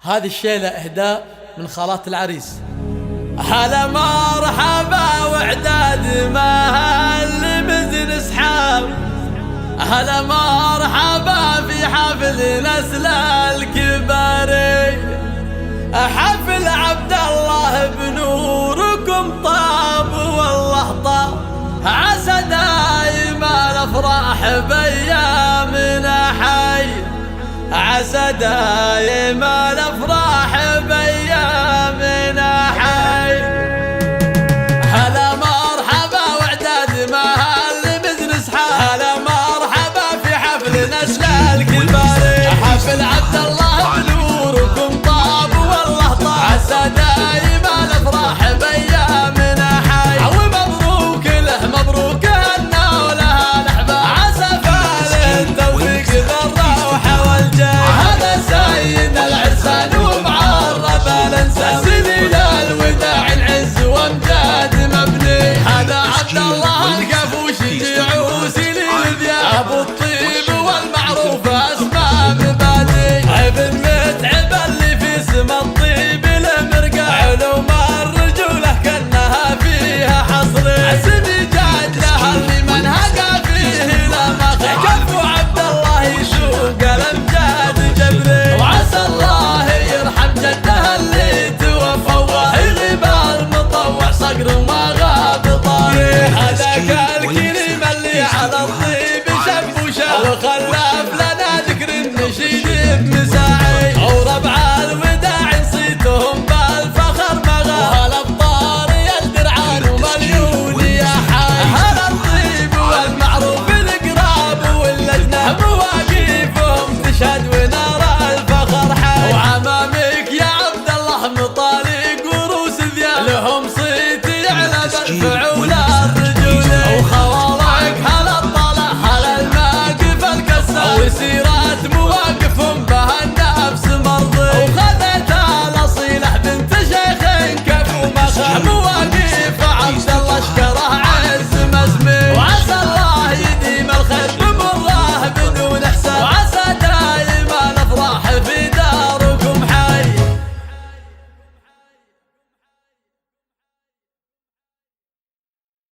هذه الشيلة إهداء من خالات العريس. هلا مرحبا وعداد مهل مزن اسحاب، هلا مرحبا في حفل نسل الكباري، حفل عبد الله بنوركم طاب والله طاب، عسى دايما الافراح بايامنا حي، عسى دايما الافراح بايامنا حي. هلا مرحبا وعداد مهل مزن اسحاب، هلا مرحبا في حفل نسل الكباري، حفل عبد الله بنوركم طاب والله طاب، عسى دايما الافراح بايامنا حي، ومبروك له مبروك لنا ولها الاحباب، عسى فاله التوفيق ذا الروحه والجاه، هذا سيد العرسان ومعرب الانسان.